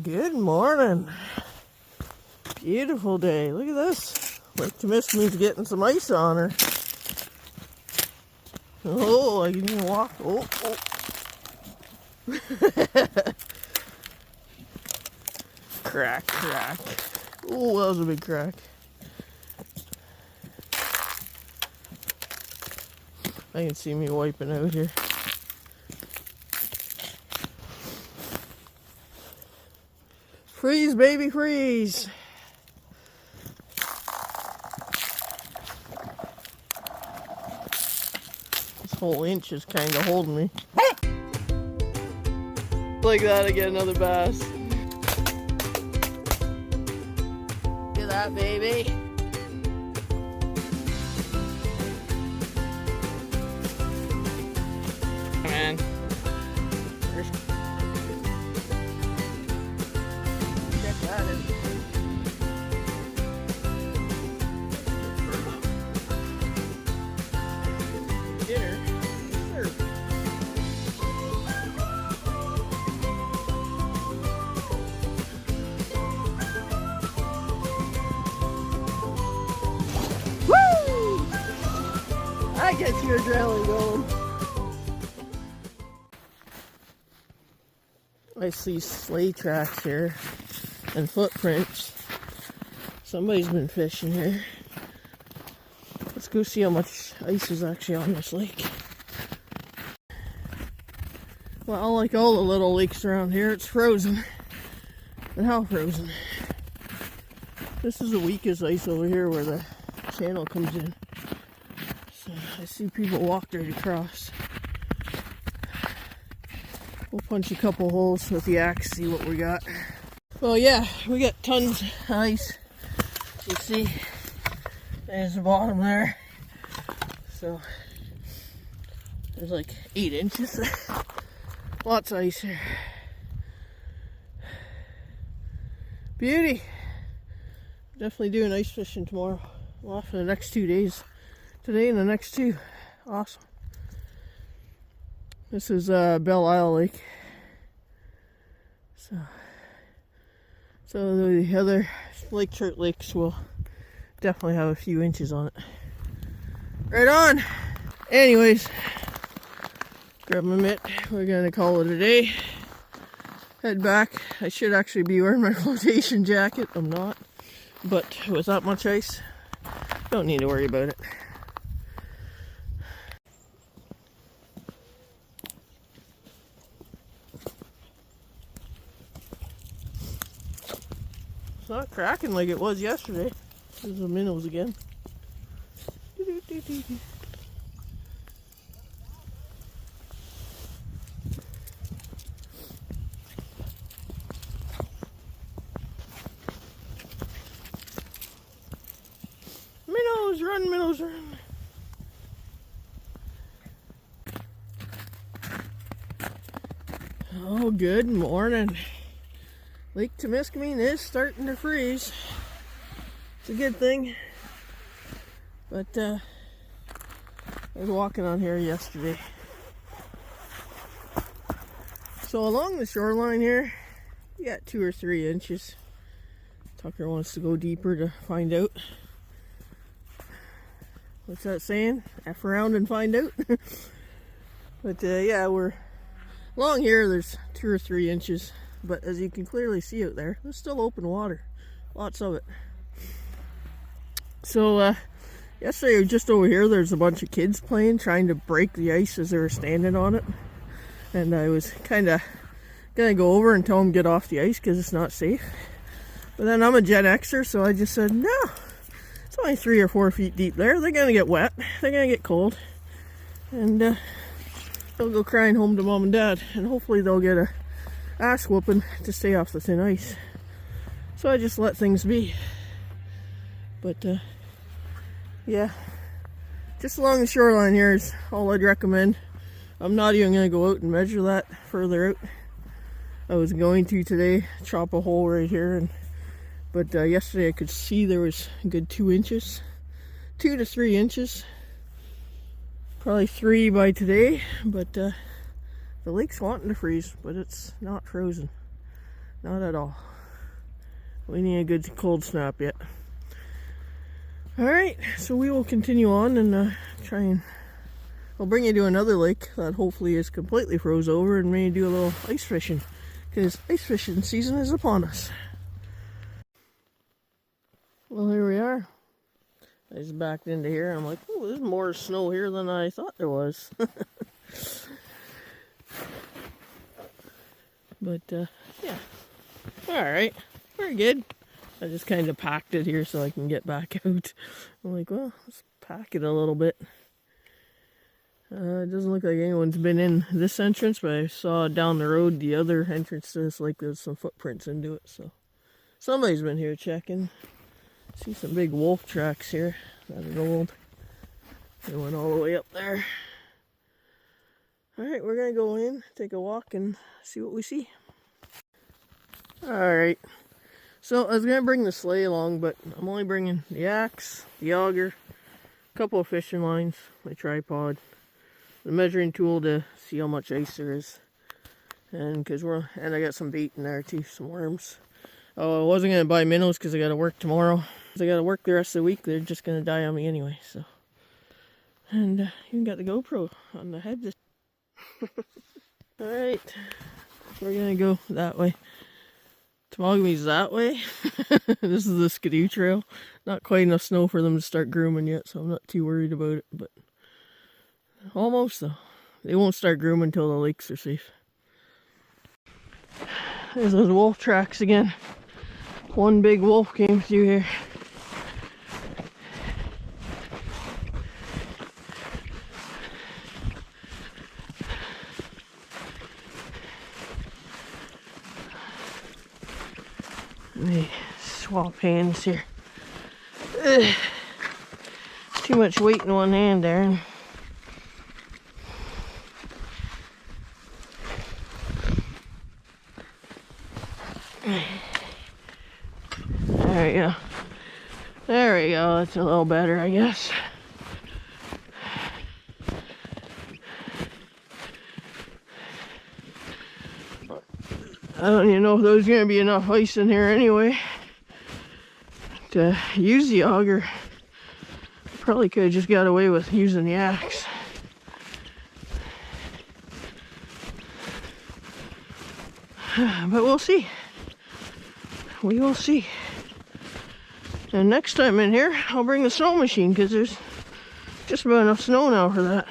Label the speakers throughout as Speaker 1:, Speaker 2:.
Speaker 1: Good morning. Beautiful day. Look at this. Lake Temiskaming's getting some ice on her. Oh, I can even walk. Oh. Crack. Oh, that was a big crack. I can see me wiping out here. Freeze, baby, freeze. This whole inch is kind of holding me. Like that, I get another bass. Look at that, baby. Man. Check that in. Dinner. Sure. Woo! That gets your adrenaline going. I see sleigh tracks here and footprints. Somebody's been fishing here. Let's go see how much ice is actually on this lake. Well, like all the little lakes around here, it's frozen. But how frozen? This is the weakest ice over here where the channel comes in. So I see people walk right across. We'll punch a couple holes with the axe, see what we got. Well, yeah, we got tons of ice. You see, there's the bottom there. So, there's like 8 inches. Lots of ice here. Beauty. Definitely doing ice fishing tomorrow. Well, for the next 2 days. Today and the next 2. Awesome. This is Belle Isle Lake. So the other Lake Chart lakes will definitely have a few inches on it. Right on! Anyways, grab my mitt. We're gonna call it a day. Head back. I should actually be wearing my flotation jacket. I'm not. But with that much ice, don't need to worry about it. It's not cracking like it was yesterday. There's the minnows again. Minnows, run, minnows, run. Oh, good morning. Lake Temiskaming is starting to freeze. It's a good thing. But I was walking on here yesterday. So along the shoreline here, you got 2 or 3 inches. Tucker wants to go deeper to find out. What's that saying? F around and find out. But yeah, we're along here. There's 2 or 3 inches. But as you can clearly see out there, there's still open water. Lots of it. So, yesterday just over here, there's a bunch of kids playing, trying to break the ice as they were standing on it. And I was kind of going to go over and tell them to get off the ice because it's not safe. But then I'm a Gen Xer, so I just said, no. It's only 3 or 4 feet deep there. They're going to get wet. They're going to get cold. And they'll go crying home to mom and dad. And hopefully they'll get a ass whooping to stay off the thin ice. So I just let things be. But yeah, just along the shoreline here is all I'd recommend. I'm not even going to go out and measure that further out. I was going to today, chop a hole right here, but yesterday I could see there was a good 2 inches, 2 to 3 inches. Probably 3 by today, but the lake's wanting to freeze, but it's not frozen. Not at all. We need a good cold snap yet. Alright, so we will continue on and try and... I'll bring you to another lake that hopefully is completely froze over and maybe do a little ice fishing. Because ice fishing season is upon us. Well, here we are. I just backed into here and I'm like, oh, there's more snow here than I thought there was. But, yeah. Alright, very good. I just kind of packed it here so I can get back out. I'm like, well, let's pack it a little bit. It doesn't look like anyone's been in this entrance, but I saw down the road the other entrance. Like there's some footprints into it, so somebody's been here checking. See some big wolf tracks here that are old. They went all the way up there. Alright, we're gonna go in, take a walk, and see what we see. Alright. So, I was going to bring the sleigh along, but I'm only bringing the axe, the auger, a couple of fishing lines, my tripod, the measuring tool to see how much ice there is, and I got some bait in there too, some worms. Oh, I wasn't going to buy minnows because I got to work tomorrow. Because I got to work the rest of the week, they're just going to die on me anyway, so. And even got the GoPro on the head. Alright, we're going to go that way. Tomogami's that way. This is the Skidoo Trail. Not quite enough snow for them to start grooming yet, so I'm not too worried about it, but almost though. They won't start grooming until the lakes are safe. There's those wolf tracks again. One big wolf came through here. The swap hands here. Ugh. Too much weight in one hand there. There we go. There we go. That's a little better, I guess. I don't even know if there's going to be enough ice in here anyway to use the auger. Probably could have just got away with using the axe. But we'll see. We will see. And next time in here, I'll bring the snow machine because there's just about enough snow now for that.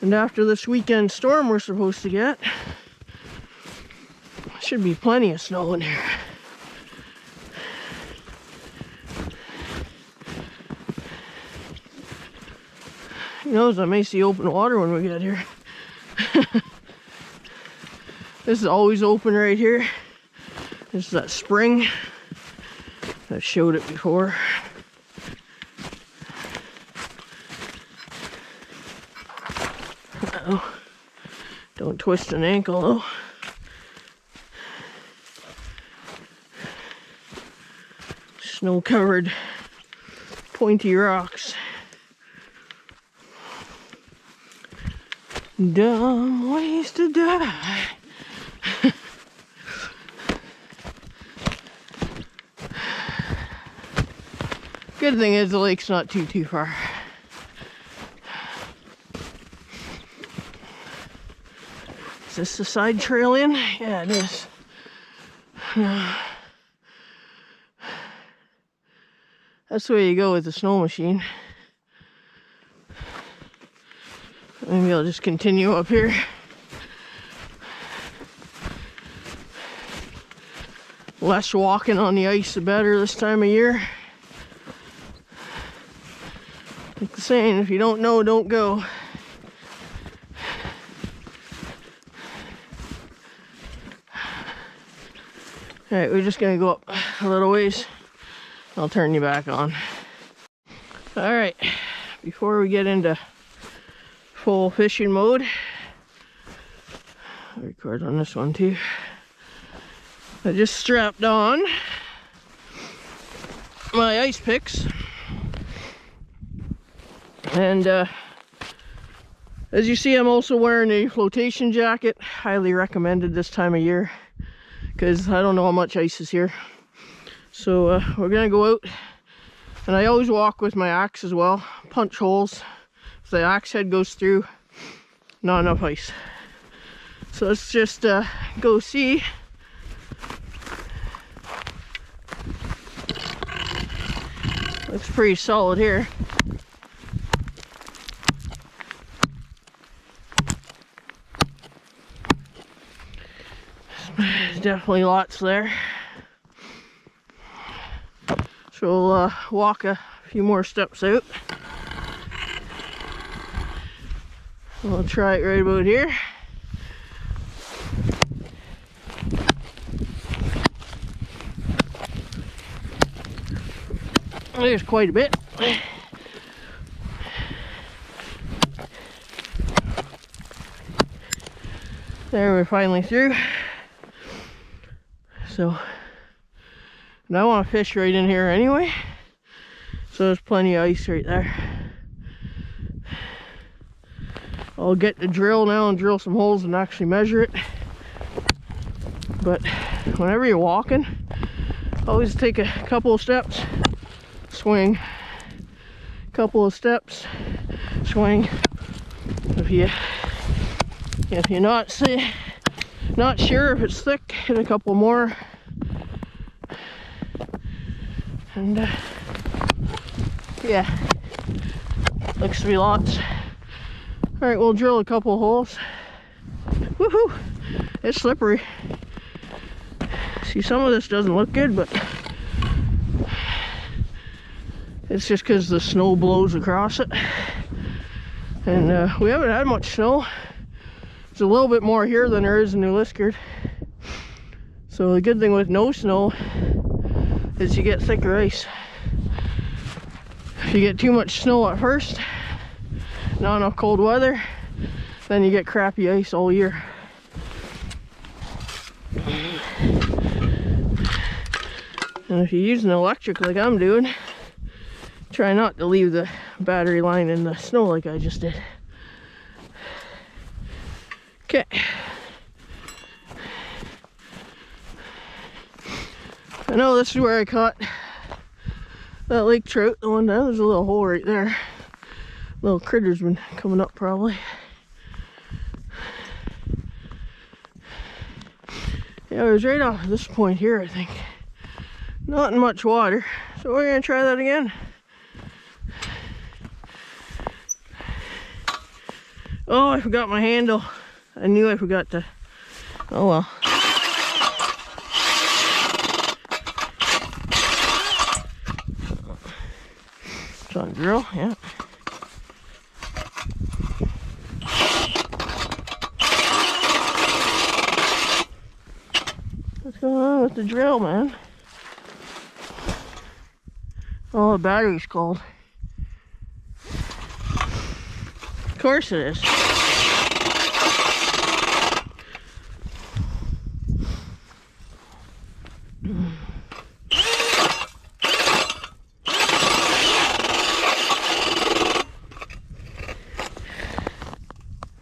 Speaker 1: And after this weekend storm we're supposed to get, should be plenty of snow in here. Who knows, I may see open water when we get here. This is always open right here. This is that spring. I showed it before. Uh-oh. Don't twist an ankle though. Snow-covered pointy rocks. Dumb ways to die. Good thing is the lake's not too far. Is this the side trail in? Yeah, it is. That's the way you go with the snow machine. Maybe I'll just continue up here. Less walking on the ice, the better this time of year. Like the saying, if you don't know, don't go. Alright, we're just gonna go up a little ways. I'll turn you back on. Alright, before we get into full fishing mode, I'll record on this one too. I just strapped on my ice picks. And as you see, I'm also wearing a flotation jacket. Highly recommended this time of year. because I don't know how much ice is here. So we're gonna go out, and I always walk with my axe as well, punch holes. If the axe head goes through, not enough ice. So let's just go see. Looks pretty solid here. There's definitely lots there. So we'll walk a few more steps out. We'll try it right about here. There's quite a bit. There, we're finally through. So, and I want to fish right in here anyway. So there's plenty of ice right there. I'll get the drill now and drill some holes and actually measure it. But whenever you're walking, always take a couple of steps, swing, couple of steps, swing. If you're not sure if it's thick, hit a couple more. And yeah, looks to be lots. All right, we'll drill a couple of holes. Woohoo! It's slippery. See, some of this doesn't look good, but it's just because the snow blows across it. And we haven't had much snow. There's a little bit more here than there is in New Liskeard. So the good thing with no snow is you get thicker ice. If you get too much snow at first, not enough cold weather, then you get crappy ice all year. And if you use an electric like I'm doing, try not to leave the battery line in the snow like I just did. Okay. I know this is where I caught that lake trout, the one down. There's a little hole right there. Little critter's been coming up probably. Yeah, it was right off this point here, I think. Not in much water, so we're gonna try that again. Oh, I forgot my handle. I knew I forgot to. Oh well. It's on drill, yeah. What's going on with the drill, man? Oh, the battery's cold. Of course it is.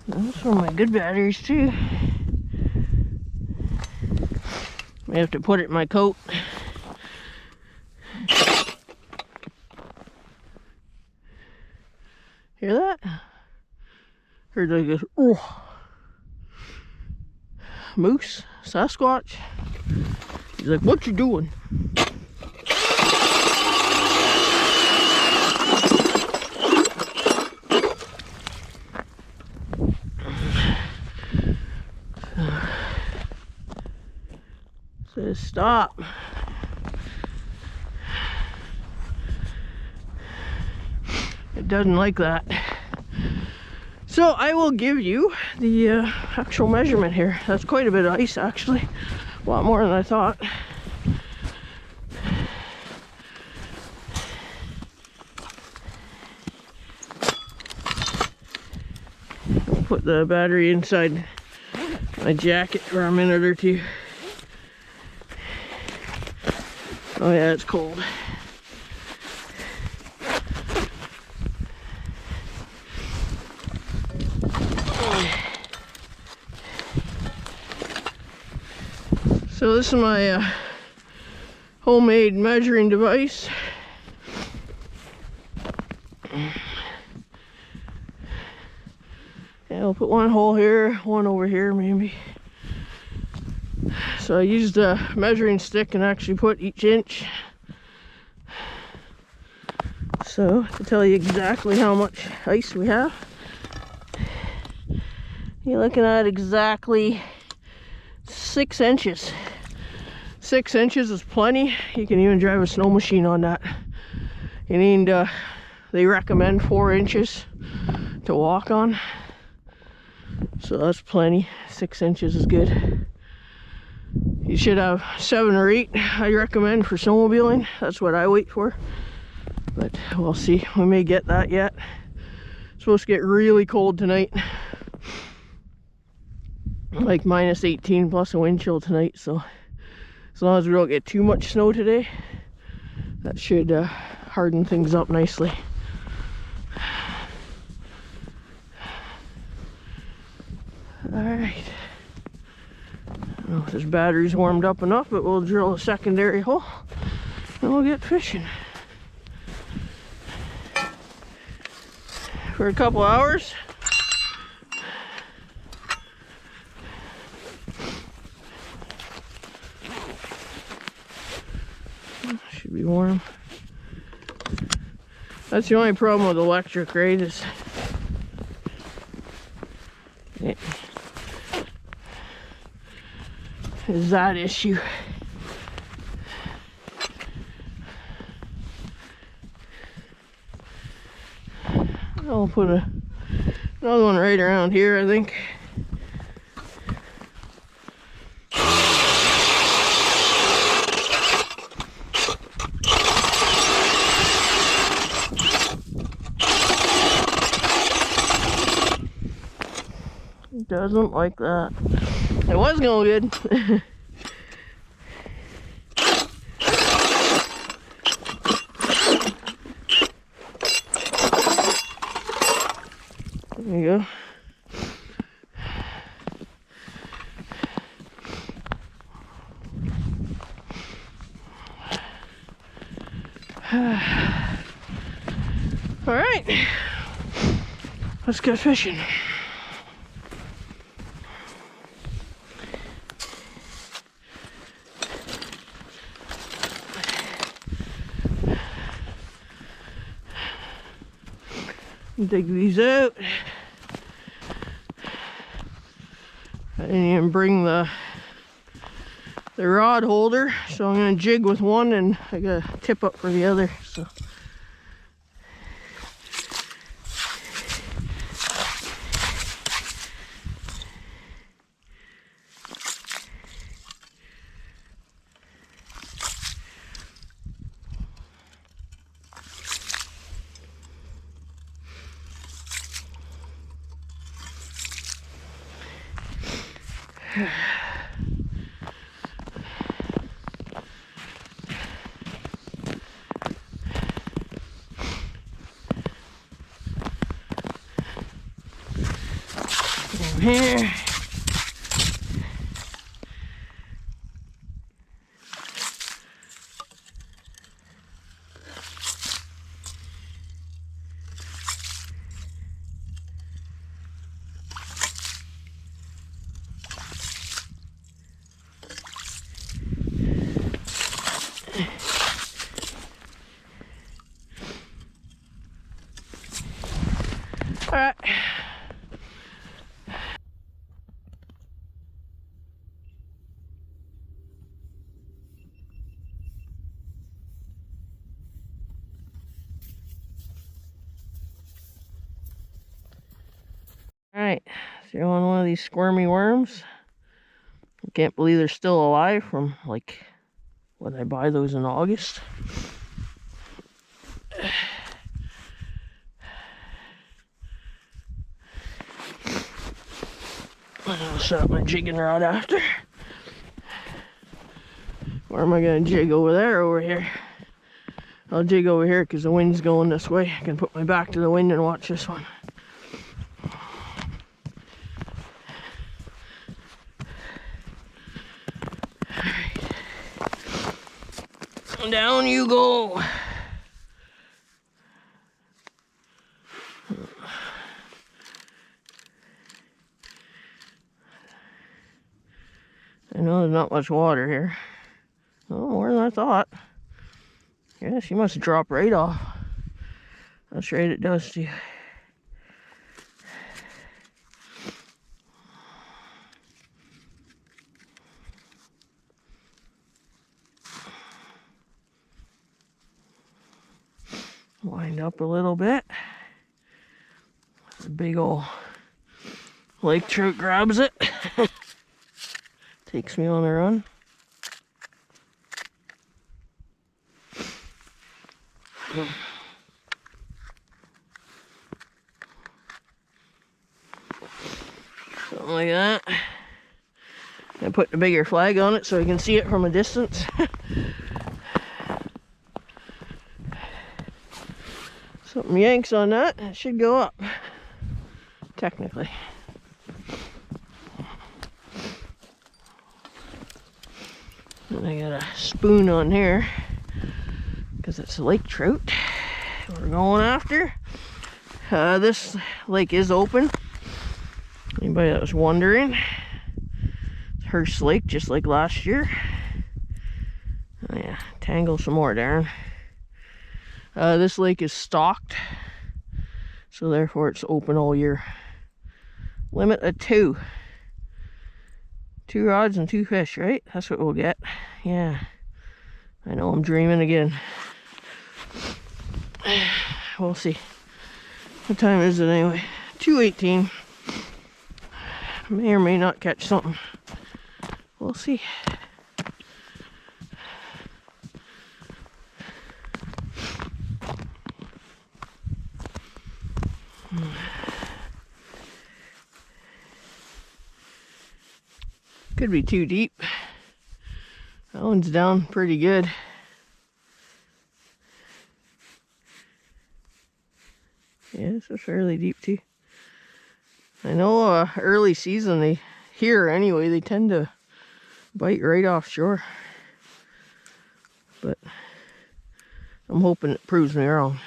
Speaker 1: Those are my good batteries too. May have to put it in my coat. Hear that? Heard like this, oh. Moose, Sasquatch. He's like, what you doing? Says stop. It doesn't like that. So I will give you the actual measurement here. That's quite a bit of ice actually. A lot more than I thought. I'll put the battery inside my jacket for a minute or two. Oh yeah, it's cold. So this is my homemade measuring device. Yeah, I'll put one hole here, one over here maybe. So I used a measuring stick and actually put each inch. So to tell you exactly how much ice we have, you're looking at exactly 6 inches. 6 inches is plenty. You can even drive a snow machine on that. You need, they recommend 4 inches to walk on. So that's plenty. 6 inches is good. You should have 7 or 8, I recommend, for snowmobiling. That's what I wait for. But we'll see. We may get that yet. It's supposed to get really cold tonight. Like minus 18 plus a wind chill tonight. So as long as we don't get too much snow today, that should harden things up nicely. Alright. I don't know if this battery's warmed up enough, but we'll drill a secondary hole and we'll get fishing. For a couple hours. Should be warm. That's the only problem with electric, right? Is that issue. I'll put another one right around here, I think. It doesn't like that. It was going good. There you go. All right, let's go fishing. Dig these out. I didn't even bring the rod holder, so I'm gonna jig with one and I got a tip up for the other. So here. All right. Alright, throwing one of these squirmy worms. I can't believe they're still alive from, like, when I buy those in August. And I'll set up my jigging rod after. Where am I going to jig, over there or over here? I'll jig over here because the wind's going this way. I can put my back to the wind and watch this one. Down you go. I know there's not much water here. Oh, more than I thought. Yeah, she must drop right off. That's right, it does too. Wind up a little bit. The big old lake trout grabs it. Takes me on a run. Something like that. I put the bigger flag on it so I can see it from a distance. Something yanks on that, it should go up. Technically. And I got a spoon on here because it's a lake trout we're going after. This lake is open. Anybody that was wondering, it's Hearst Lake, just like last year. Oh yeah, tangle some more, Darren. This lake is stocked, so therefore it's open all year. Limit of 2. 2 rods and 2 fish, right? That's what we'll get. Yeah, I know I'm dreaming again. We'll see. What time is it anyway? 2:18. May or may not catch something. We'll see. Could be too deep. That one's down pretty good. Yeah, this is fairly deep too. I know early season, here anyway, they tend to bite right offshore. But I'm hoping it proves me wrong.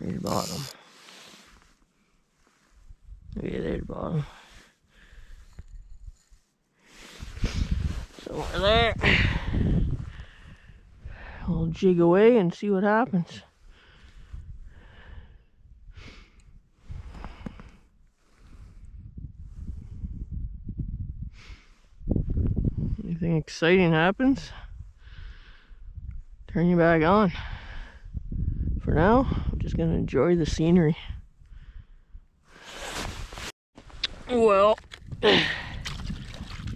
Speaker 1: Right at the bottom. Yeah, there's the bottom. Somewhere there. I'll jig away and see what happens. Anything exciting happens, turn you back on. For now, I'm just gonna enjoy the scenery. Well,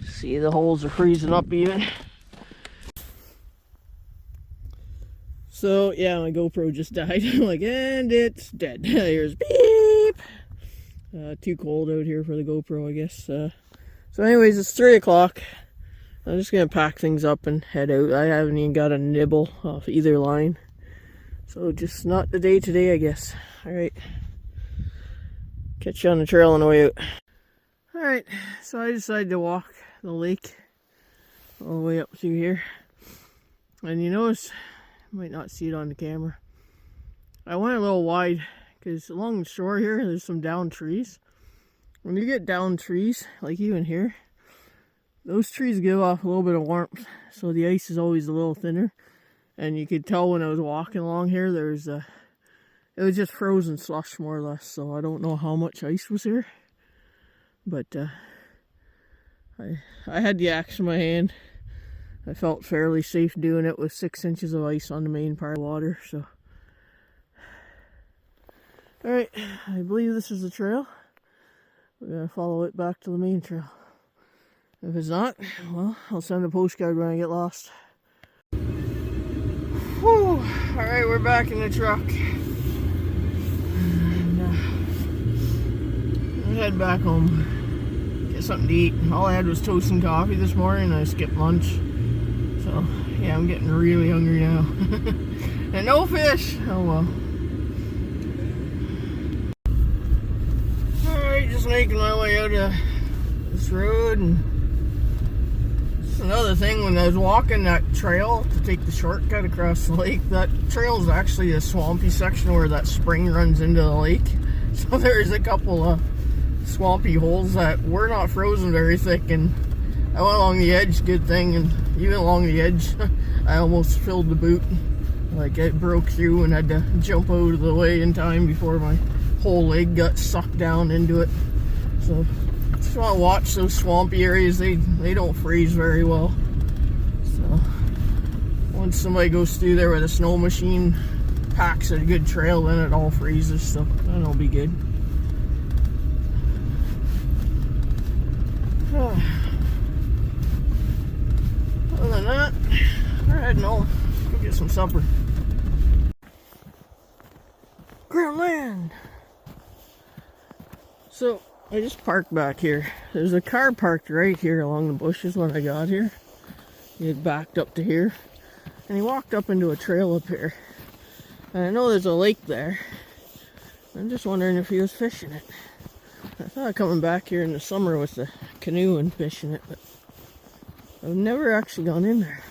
Speaker 1: see, the holes are freezing up even. So yeah, my GoPro just died. I'm like, and it's dead. Here's beep. Too cold out here for the GoPro, I guess. So anyways, it's 3 o'clock. I'm just gonna pack things up and head out. I haven't even got a nibble off either line. So just not the day today, I guess. Alright. Catch you on the trail on the way out. Alright, so I decided to walk the lake all the way up through here. And you notice, you might not see it on the camera, I went a little wide because along the shore here, there's some downed trees. When you get downed trees, like even here, those trees give off a little bit of warmth, so the ice is always a little thinner. And you could tell when I was walking along here, it was just frozen slush more or less. So I don't know how much ice was here, but I had the axe in my hand. I felt fairly safe doing it with 6 inches of ice on the main part of the water. So, all right, I believe this is the trail. We're gonna follow it back to the main trail. If it's not, well, I'll send a postcard when I get lost. Whew. Alright, we're back in the truck. And, I'll head back home. Get something to eat. All I had was toast and coffee this morning, and I skipped lunch. So, yeah, I'm getting really hungry now. And no fish! Oh well. snaking my way out of this road, and it's another thing. When I was walking that trail to take the shortcut across the lake, that trail is actually a swampy section where that spring runs into the lake. So there's a couple of swampy holes that were not frozen very thick, and I went along the edge, good thing, and even along the edge I almost filled the boot. Like, it broke through and had to jump out of the way in time before my whole leg got sucked down into it. So just want to watch those swampy areas. They don't freeze very well. So once somebody goes through there with a snow machine, packs a good trail, then it all freezes, so that'll be good. Other than that, we're heading home. Go get some supper. Ground land! So, I just parked back here. There's a car parked right here along the bushes when I got here. He had backed up to here, and he walked up into a trail up here. And I know there's a lake there. I'm just wondering if he was fishing it. I thought of coming back here in the summer with the canoe and fishing it, but I've never actually gone in there.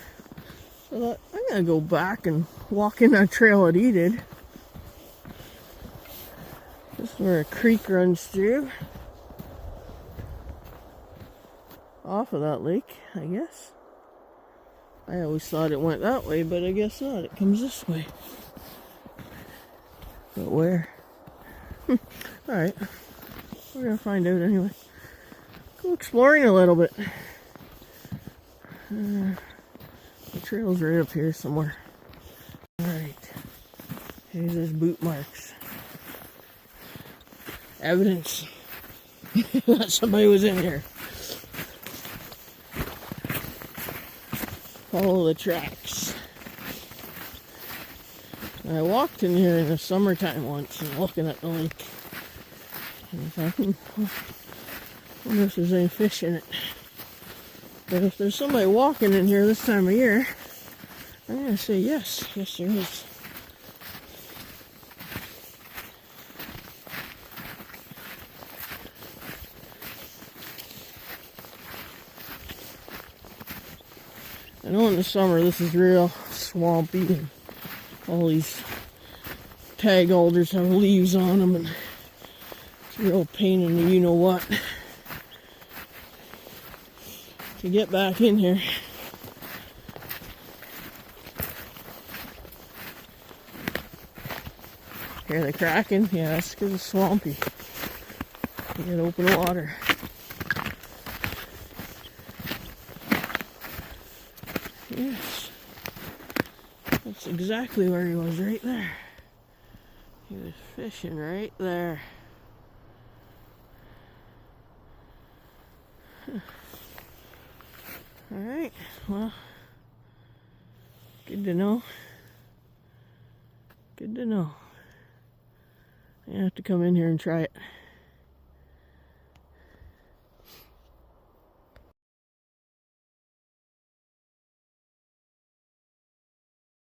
Speaker 1: So I thought, I'm gonna go back and walk in that trail that he did. This is where a creek runs through. Off of that lake, I guess. I always thought it went that way, but I guess not. It comes this way. But where? Alright. We're gonna find out anyway. Go exploring a little bit. The trail's right up here somewhere. Alright. Here's his boot marks. Evidence that somebody was in here. Follow the tracks. I walked in here in the summertime once and looking at the lake. And I thought, I wonder if there's any fish in it. But if there's somebody walking in here this time of year, I'm going to say yes. Yes, there is. I know in the summer this is real swampy and all these tag alders have leaves on them, and it's a real pain in the you-know-what to get back in here. Hear the cracking? Yeah, that's because it's swampy. You get open water. Yes. That's exactly where he was, right there. He was fishing right there. Alright, well, good to know. Good to know. I have to come in here and try it.